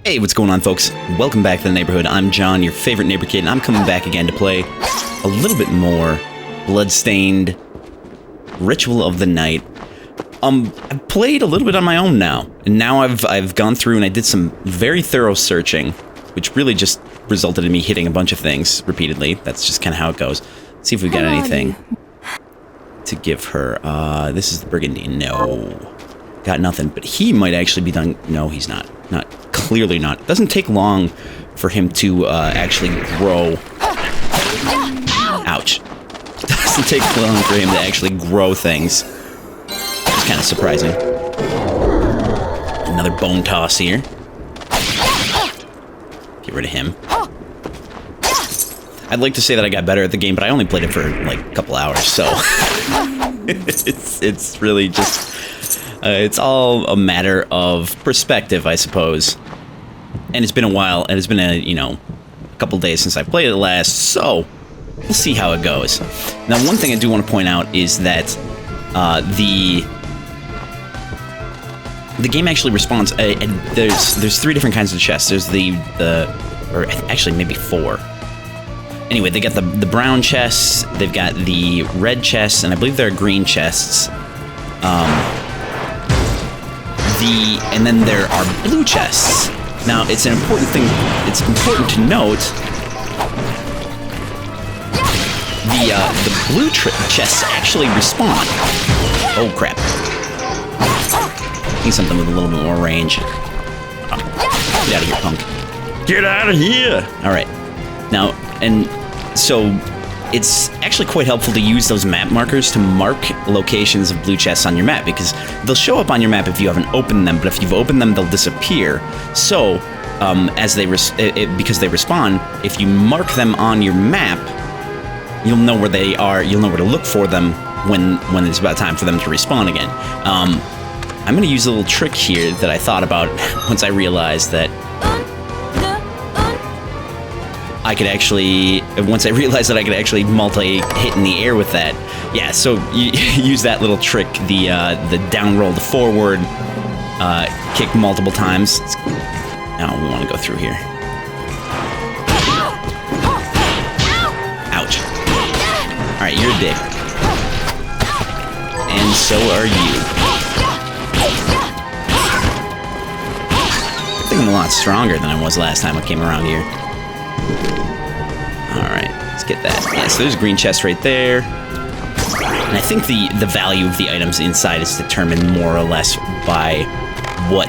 Hey, what's going on, folks? Welcome back to the neighborhood. I'm John, your favorite neighbor kid, and I'm coming back again to play a little bit more Bloodstained Ritual of the Night. I've played a little bit on my own now, and now I've gone through and I did some very thorough searching, which really just resulted in me hitting a bunch of things repeatedly. That's just kind of how it goes. Let's see if we've got anything to give her. This is the Burgundy. No. Got nothing, but he might actually be done. No, he's not. Clearly not. It doesn't take long for him to actually grow. Ouch. It doesn't take long for him to actually grow things. It's kind of surprising. Another bone toss here. Get rid of him. I'd like to say that I got better at the game, but I only played it for like a couple hours, so it's really just it's all a matter of perspective, I suppose. And it's been a while, and it's been a couple days since I played it last, so we'll see how it goes. Now, one thing I do want to point out is that the game actually responds. And there's three different kinds of chests. There's or actually maybe four. Anyway, they got the brown chests, they've got the red chests, and I believe there are green chests. And then there are blue chests. Now, it's an important thing. It's important to note the blue chests actually respawn. Oh crap! Need something with a little bit more range. Oh, get out of here, punk! Get out of here! All right. Now, and so it's actually quite helpful to use those map markers to mark locations of blue chests on your map, because they'll show up on your map if you haven't opened them, but if you've opened them, they'll disappear. So, because they respawn, if you mark them on your map, you'll know where they are, you'll know where to look for them when it's about time for them to respawn again. I'm going to use a little trick here that I thought about once I realized that I could actually multi-hit in the air with that. Yeah, so you use that little trick, the down roll to forward, kick multiple times. Now we want to go through here. Ouch. Alright, you're a dick. And so are you. I think I'm a lot stronger than I was last time I came around here. Alright, let's get that. Yeah, so there's a green chest right there. And I think the value of the items inside is determined more or less by what...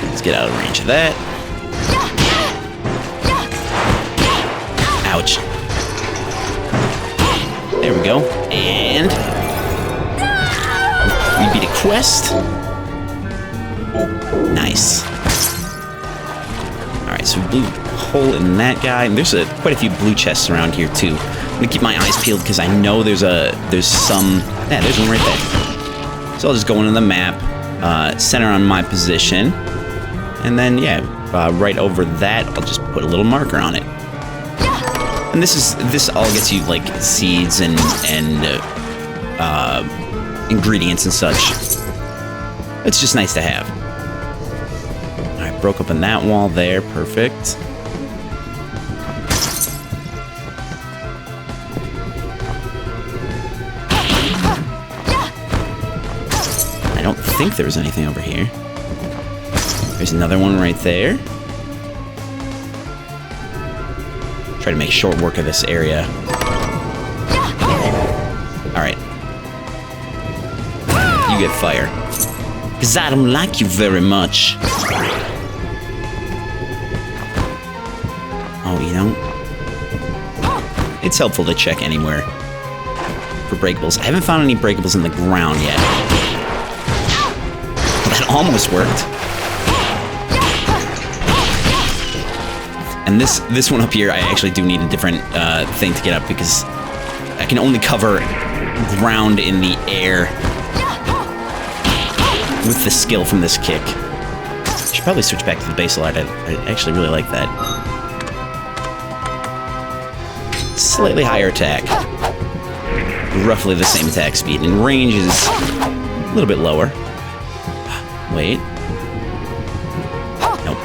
let's get out of range of that. Ouch. There we go. And... we beat a quest. Nice. Alright, so we blew a hole in that guy. And there's quite a few blue chests around here, too. I'm gonna keep my eyes peeled because I know there's some... yeah, there's one right there. So I'll just go into the map, center on my position, and then, yeah, right over that, I'll just put a little marker on it. And this all gets you, like, seeds and ingredients and such. It's just nice to have. Alright, broke open that wall there. Perfect. I don't think there was anything over here. There's another one right there. Try to make short work of this area. Alright. You get fire. Because I don't like you very much. Oh, you don't? It's helpful to check anywhere for breakables. I haven't found any breakables in the ground yet. That almost worked. And this one up here, I actually do need a different thing to get up, because I can only cover ground in the air with the skill from this kick. I should probably switch back to the base art. I actually really like that. Slightly higher attack. Roughly the same attack speed, and range is a little bit lower. Wait. Nope.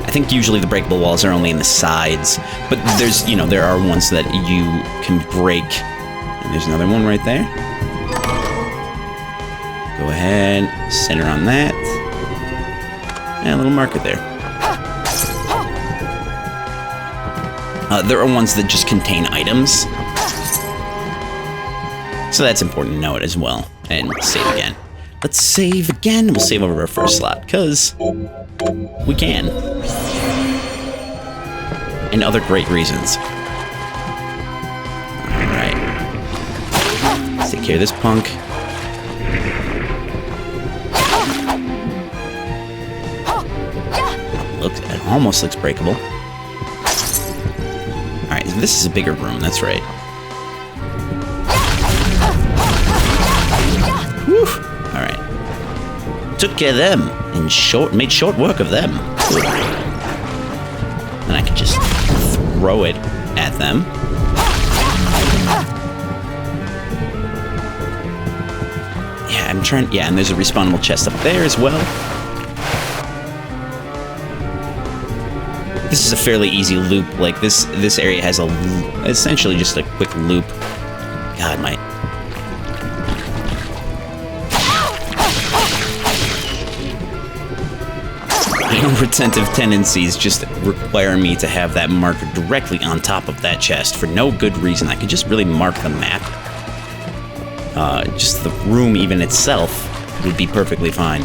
I think usually the breakable walls are only in the sides, but there's, you know, there are ones that you can break. And there's another one right there. Go ahead, center on that. And a little marker there. There are ones that just contain items. So that's important to note as well. And we'll save again. Let's save again. We'll save over our first slot, because we can. And other great reasons. Alright. Let's take care of this punk. Look, it almost looks breakable. Alright, this is a bigger room, that's right. Whew. Alright. Took care of them and made short work of them. Then I can just throw it at them. Yeah, I'm trying. Yeah, and there's a respawnable chest up there as well. This is a fairly easy loop. Like this area has essentially just a quick loop. God, my retentive tendencies just require me to have that marker directly on top of that chest for no good reason. I could just really mark the map. Just the room even itself would be perfectly fine.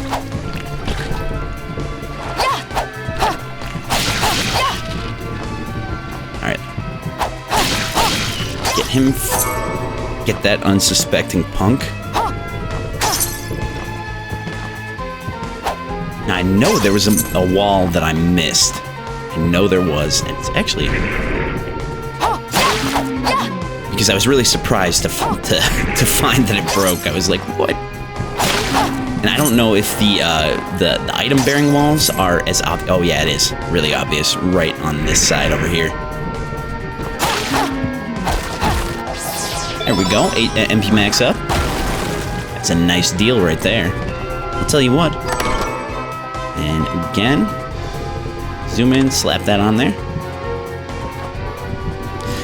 Alright. Get him. Get that unsuspecting punk. Now, I know there was a wall that I missed. I know there was, and it's actually because I was really surprised to find that it broke. I was like, what? And I don't know if the item-bearing walls are as obvious. Oh yeah, it is really obvious right on this side over here. There we go. 8 MP max up. That's a nice deal right there. I'll tell you what. And again, zoom in, slap that on there.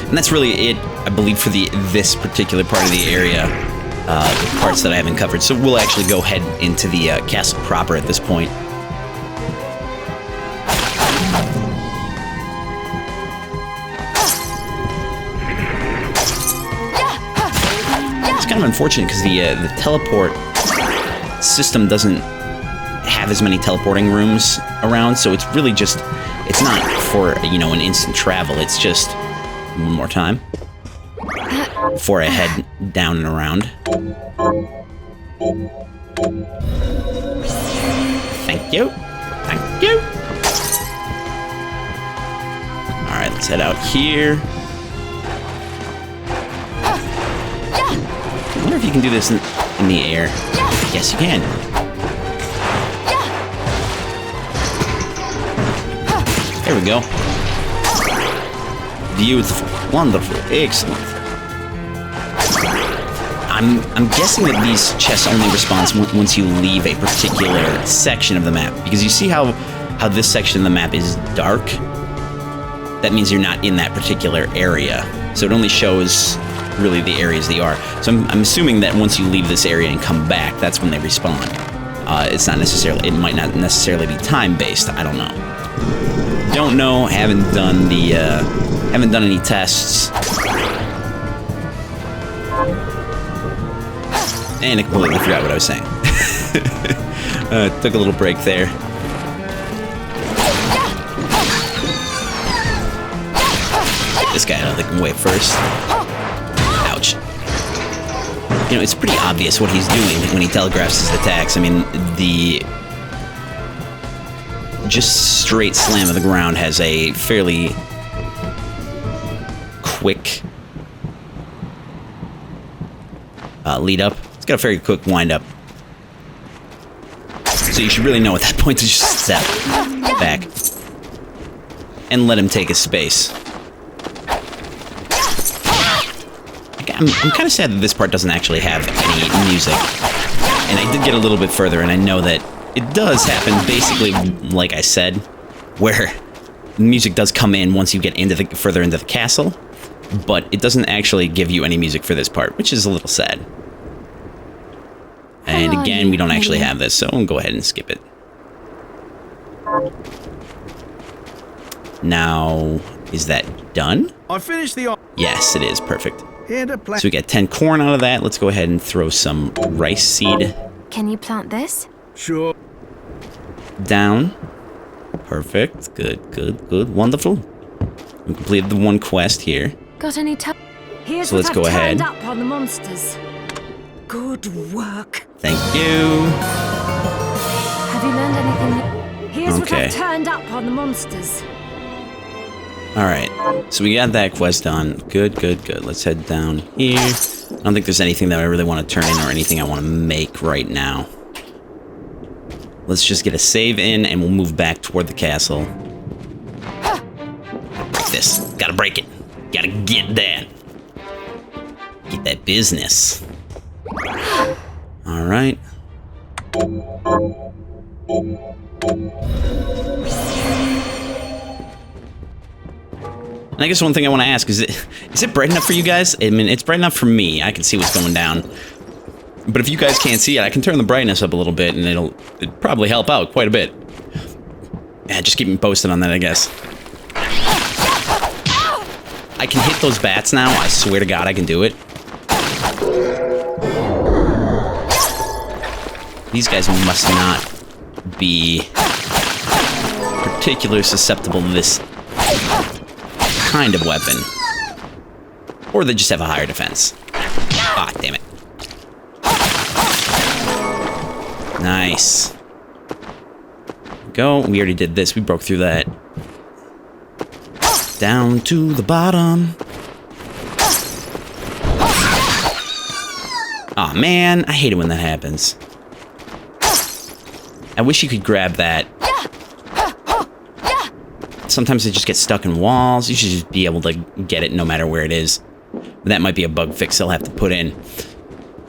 And that's really it, I believe, for this particular part of the area, the parts that I haven't covered. So we'll actually go head into the castle proper at this point. It's kind of unfortunate because the teleport system doesn't have as many teleporting rooms around, so it's really just, it's not for, you know, an instant travel. It's just one more time before I head down and around. Thank you. Thank you. Alright, let's head out here. I wonder if you can do this in the air. Yes, you can. There we go. Beautiful. Wonderful. Excellent. I'm guessing that these chests only respawn once you leave a particular section of the map. Because you see how this section of the map is dark? That means you're not in that particular area. So it only shows really the areas that you are. So I'm assuming that once you leave this area and come back, that's when they respawn. It's not necessarily, it might not necessarily be time-based. I don't know. Don't know, haven't done any tests. And I completely forgot what I was saying. Took a little break there. Get this guy out of the way first. Ouch. You know, it's pretty obvious what he's doing when he telegraphs his attacks. I mean, the just straight slam of the ground has a fairly quick lead up. It's got a very quick wind up. So you should really know at that point to just step back and let him take his space. I'm kind of sad that this part doesn't actually have any music. And I did get a little bit further, and I know that it does happen basically like I said, where music does come in once you get into further into the castle, but it doesn't actually give you any music for this part, which is a little sad. And again, we don't actually have this, so I'll go ahead and skip it. Now, is that done? I finished the... Yes, it is. Perfect. So we got 10 corn out of that. Let's go ahead and throw some rice seed. Can you plant this? Sure. Down. Perfect. Good, good, good. Wonderful. We completed the one quest here. Got any Here's so let's what go I've ahead. turned up on the monsters. Good work. Thank you. Have you learned anything? Here's what Okay. I've turned up on the monsters. Alright, so we got that quest done. Good, good, good. Let's head down here. I don't think there's anything that I really want to turn in or anything I want to make right now. Let's just get a save in and we'll move back toward the castle. Break this. Gotta break it. Gotta get that. Get that business. Alright. And I guess one thing I want to ask is it bright enough for you guys? I mean, it's bright enough for me. I can see what's going down. But if you guys can't see it, I can turn the brightness up a little bit, and it'll probably help out quite a bit. Yeah, just keep me posted on that, I guess. I can hit those bats now. I swear to God, I can do it. These guys must not be particularly susceptible to this kind of weapon. Or they just have a higher defense. Ah, damn it. Nice. Go. We already did this. We broke through that. Down to the bottom. Aw, man. I hate it when that happens. I wish you could grab that. Sometimes they just get stuck in walls. You should just be able to get it no matter where it is. That might be a bug fix they'll have to put in.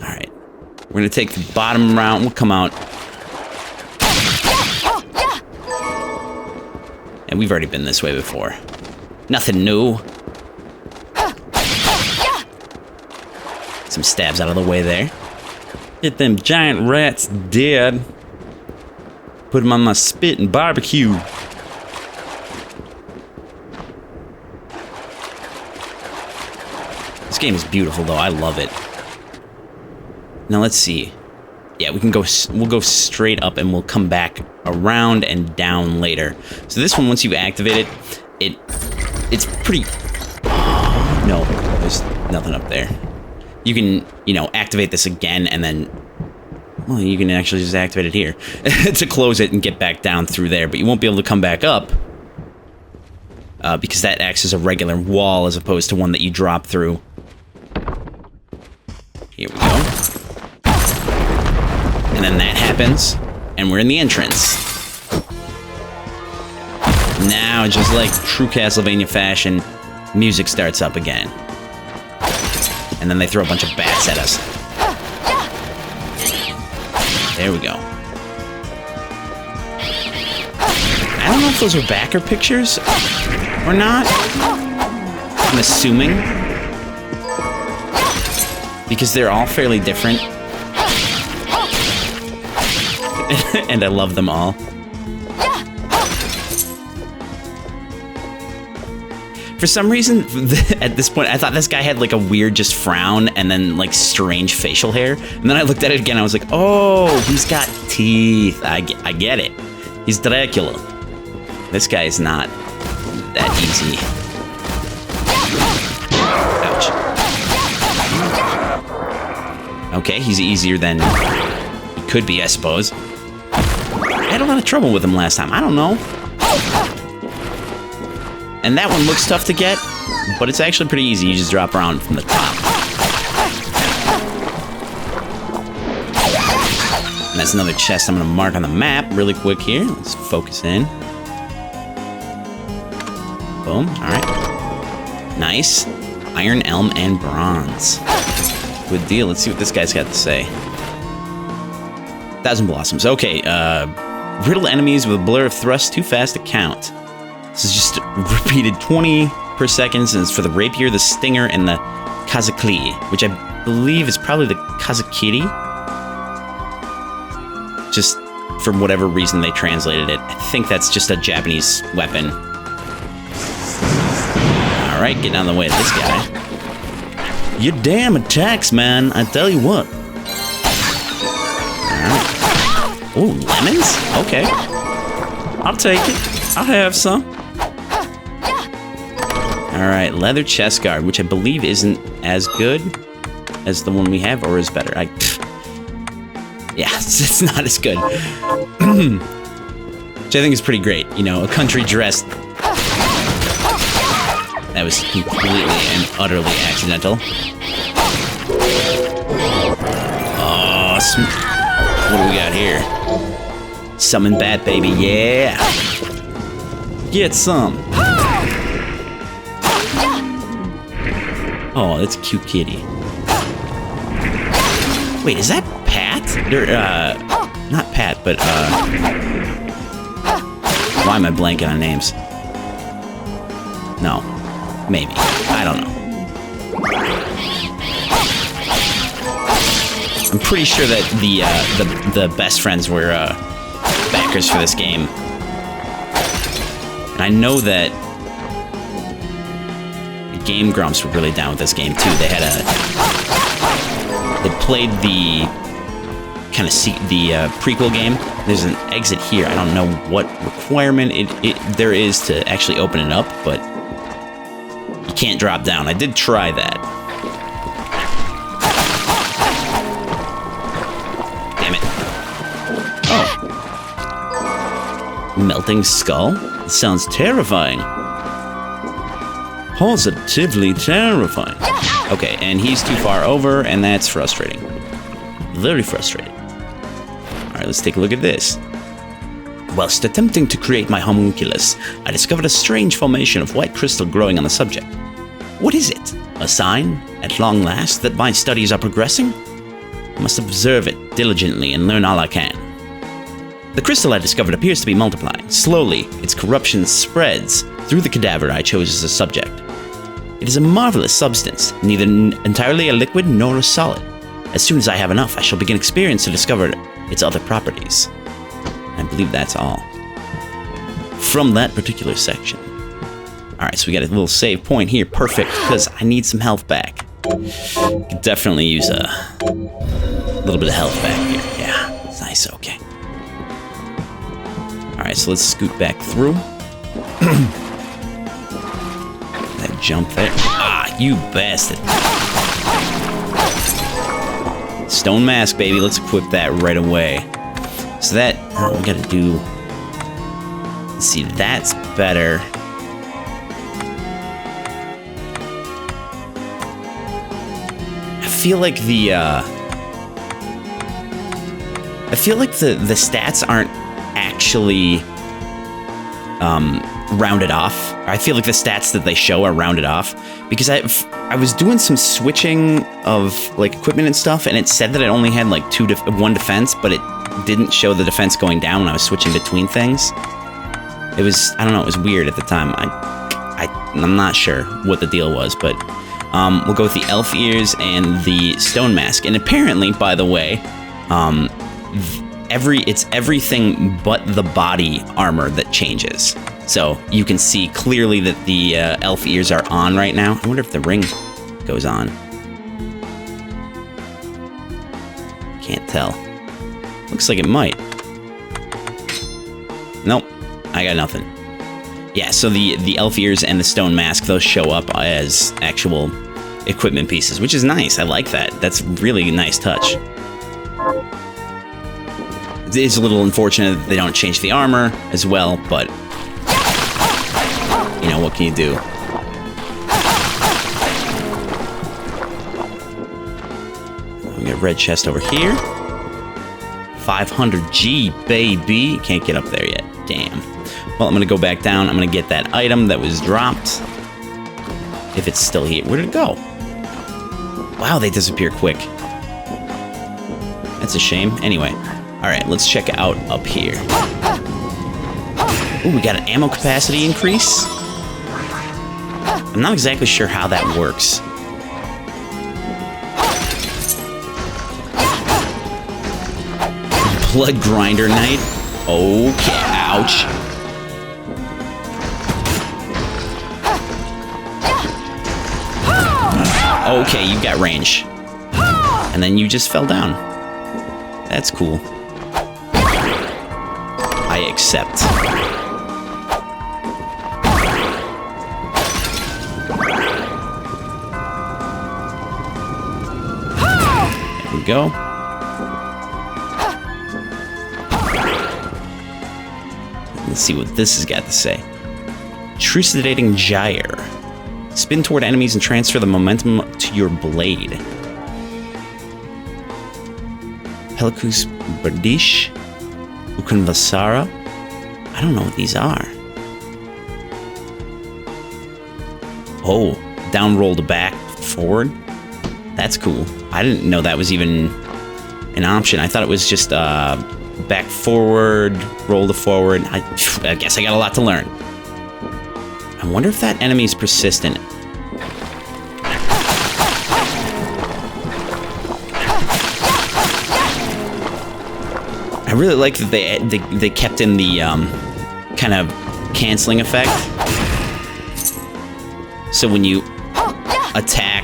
Alright. We're gonna take the bottom route. We'll come out. And we've already been this way before. Nothing new. Some stabs out of the way there. Get them giant rats dead. Put them on my spit and barbecue. This game is beautiful, though. I love it. Now let's see. Yeah, we can go. We'll go straight up, and we'll come back around and down later. So this one, once you activate it, it's pretty. No, there's nothing up there. You can, you know, activate this again, and then, well, you can actually just activate it here to close it and get back down through there. But you won't be able to come back up because that acts as a regular wall as opposed to one that you drop through. Here we go. And then that happens, and we're in the entrance. Now, just like true Castlevania fashion, music starts up again. And then they throw a bunch of bats at us. There we go. I don't know if those are backer pictures or not. I'm assuming. Because they're all fairly different. And I love them all. For some reason, at this point, I thought this guy had like a weird just frown and then like strange facial hair. And then I looked at it again, I was like, oh, he's got teeth. I get it. He's Dracula. This guy is not that easy. Ouch. Okay, he's easier than he could be, I suppose. I had a lot of trouble with him last time. I don't know. And that one looks tough to get, but it's actually pretty easy. You just drop around from the top. And that's another chest I'm going to mark on the map really quick here. Let's focus in. Boom. All right. Nice. Iron, elm, and bronze. Good deal. Let's see what this guy's got to say. 1,000 blossoms. Okay, riddle enemies with a blur of thrust too fast to count. This is just repeated 20 per second, and it's for the rapier, the stinger, and the kazakli, which I believe is probably the kazakiri. Just for whatever reason they translated it. I think that's just a Japanese weapon. Alright, getting out of the way of this guy. Your damn attacks, man. I tell you what. Alright. Ooh, lemons? Okay. I'll take it. I'll have some. Alright, leather chest guard, which I believe isn't as good as the one we have, or is better. Yeah, it's not as good. Which I think is pretty great. You know, a country dressed. That was completely and utterly accidental. Oh, what do we got here? Summon bat, baby, yeah! Get some! Oh, that's a cute kitty. Wait, is that Pat? Not Pat, but, why am I blanking on names? No. Maybe. I don't know. I'm pretty sure that the best friends were, backers for this game. And I know that the Game Grumps were really down with this game, too. They had they played the kind of the prequel game. There's an exit here. I don't know what requirement there is to actually open it up, but you can't drop down. I did try that. Damn it. Oh. Melting skull? It sounds terrifying. Positively terrifying. Okay, and he's too far over, and that's frustrating. Very frustrating. Alright, let's take a look at this. Whilst attempting to create my homunculus, I discovered a strange formation of white crystal growing on the subject. What is it? A sign, at long last, that my studies are progressing? I must observe it diligently and learn all I can. The crystal I discovered appears to be multiplying. Slowly, its corruption spreads through the cadaver I chose as a subject. It is a marvelous substance, neither entirely a liquid nor a solid. As soon as I have enough, I shall begin experience to discover its other properties. I believe that's all from that particular section. Alright, so we got a little save point here. Perfect, because I need some health back. Could definitely use a little bit of health back here. Yeah, it's nice, okay. Alright, so let's scoot back through. That jump there. Ah, you bastard. Stone mask, baby. Let's equip that right away. So that, we gotta do... Let's see, that's better. I feel like the stats aren't actually rounded off. I feel like the stats that they show are rounded off because I was doing some switching of like equipment and stuff, and it said that it only had like one defense, but it didn't show the defense going down when I was switching between things. It was, I don't know, it was weird at the time. I'm not sure what the deal was, but we'll go with the elf ears and the stone mask. And apparently, by the way, it's everything but the body armor that changes. So you can see clearly that the elf ears are on right now. I wonder if the ring goes on. Can't tell. Looks like it might. Nope, I got nothing. Yeah, so the elf ears and the stone mask, those show up as actual equipment pieces, which is nice. I like that. That's really a nice touch. It is a little unfortunate that they don't change the armor as well, but you know, what can you do? We got a red chest over here. 500G, baby. Can't get up there yet. Damn. Well, I'm gonna go back down. I'm gonna get that item that was dropped. If it's still here. Where did it go? Wow, they disappear quick. That's a shame. Anyway. Alright, let's check out up here. Ooh, we got an ammo capacity increase? I'm not exactly sure how that works. Blood grinder knight. Okay, ouch. Okay, you got range. And then you just fell down. That's cool. I accept. There we go. Let's see what this has got to say. Trucidating Gyre. Spin toward enemies and transfer the momentum to your blade. Pelkus Bardish? Ukunvasara? I don't know what these are. Oh, down roll to back, forward? That's cool. I didn't know that was even an option. I thought it was just back forward, roll to forward. I guess I got a lot to learn. I wonder if that enemy is persistent. I really like that they kept in the kind of canceling effect. So when you attack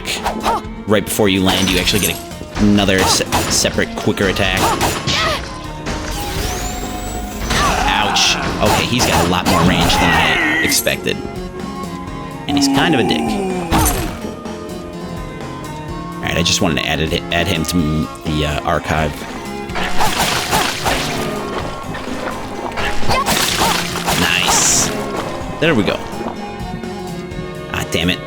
right before you land, you actually get another separate, quicker attack. Ouch. Okay, he's got a lot more range than I expected. And he's kind of a dick. Alright, I just wanted to add him to the archive. Nice. There we go. Ah, damn it.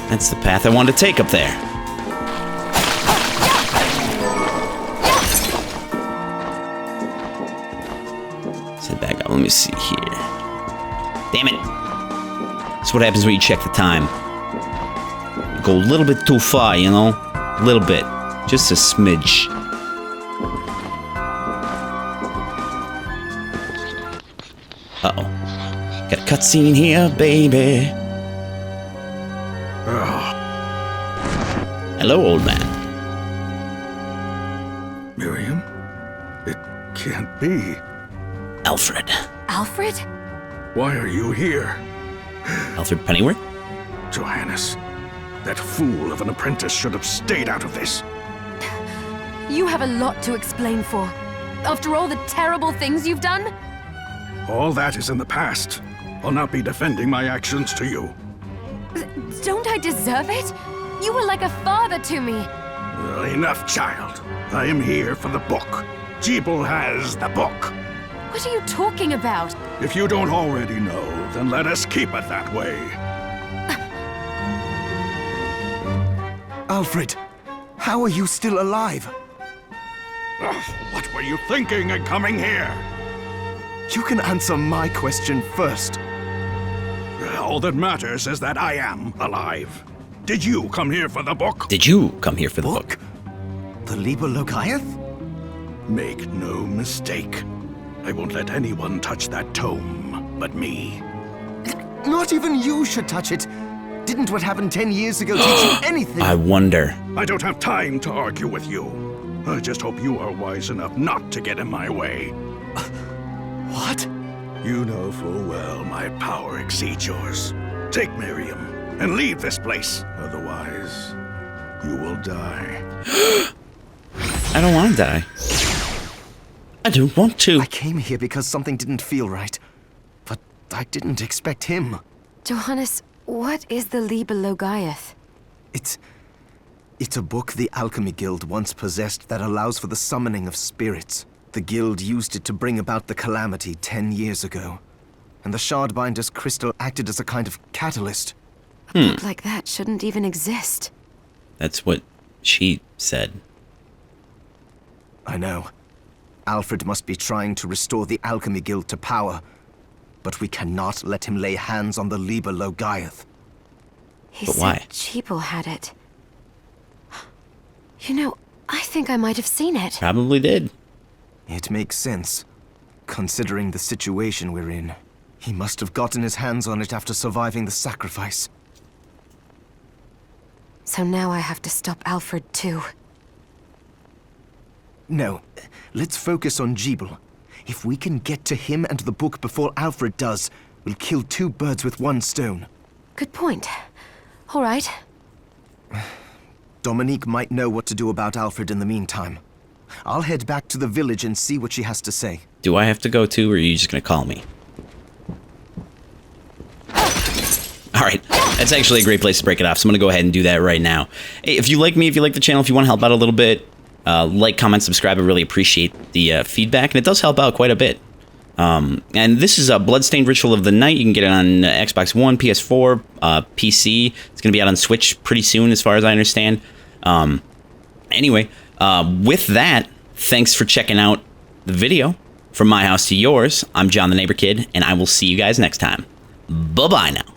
That's the path I wanted to take up there. Sit back up. Let me see here. Damn it. That's what happens when you check the time. You go a little bit too far, you know? A little bit. Just a smidge. Uh-oh. Got a cutscene here, baby. Hello, old man. Miriam? It can't be. Alfred. Alfred? Why are you here? Alfred Pennyworth? Johannes, that fool of an apprentice should have stayed out of this. You have a lot to explain for. After all the terrible things you've done? All that is in the past. I'll not be defending my actions to you. Don't I deserve it? You were like a father to me. Well, enough, child. I am here for the book. Jeeble has the book. What are you talking about? If you don't already know, then let us keep it that way. Alfred, how are you still alive? Ugh, what were you thinking in coming here? You can answer my question first. All that matters is that I am alive. Did you come here for the book? Did you come here for the book? The Liber Logaeth? Make no mistake. I won't let anyone touch that tome but me. Not even you should touch it. Didn't what happened 10 years ago teach you anything? I wonder. I don't have time to argue with you. I just hope you are wise enough not to get in my way. What? You know full well my power exceeds yours. Take Miriam and leave this place. Otherwise, you will die. I don't want to die. I don't want to. I came here because something didn't feel right. But I didn't expect him. Johannes, what is the Liber Logaeth? It's a book the Alchemy Guild once possessed that allows for the summoning of spirits. The guild used it to bring about the calamity 10 years ago. And the Shardbinder's crystal acted as a kind of catalyst. A book like that shouldn't even exist. That's what she said. I know. Alfred must be trying to restore the Alchemy Guild to power. But we cannot let him lay hands on the Liber Logaeth. He But said why? Jeeble had it. You know, I think I might have seen it. Probably did. It makes sense, considering the situation we're in. He must have gotten his hands on it after surviving the sacrifice. So now I have to stop Alfred too. No, let's focus on Jeeble. If we can get to him and the book before Alfred does, we'll kill 2 birds with 1 stone. Good point. All right. Dominique might know what to do about Alfred in the meantime. I'll head back to the village and see what she has to say. Do I have to go too, or are you just gonna call me? Alright, that's actually a great place to break it off, so I'm gonna go ahead and do that right now. Hey, if you like me, if you like the channel, if you want to help out a little bit, like, comment, subscribe. I really appreciate the feedback, and it does help out quite a bit. And this is a Bloodstained Ritual of the Night. You can get it on Xbox One, PS4, PC. It's going to be out on Switch pretty soon, as far as I understand. Anyway, with that, thanks for checking out the video. From my house to yours, I'm John the Neighbor Kid, and I will see you guys next time. Bye-bye now.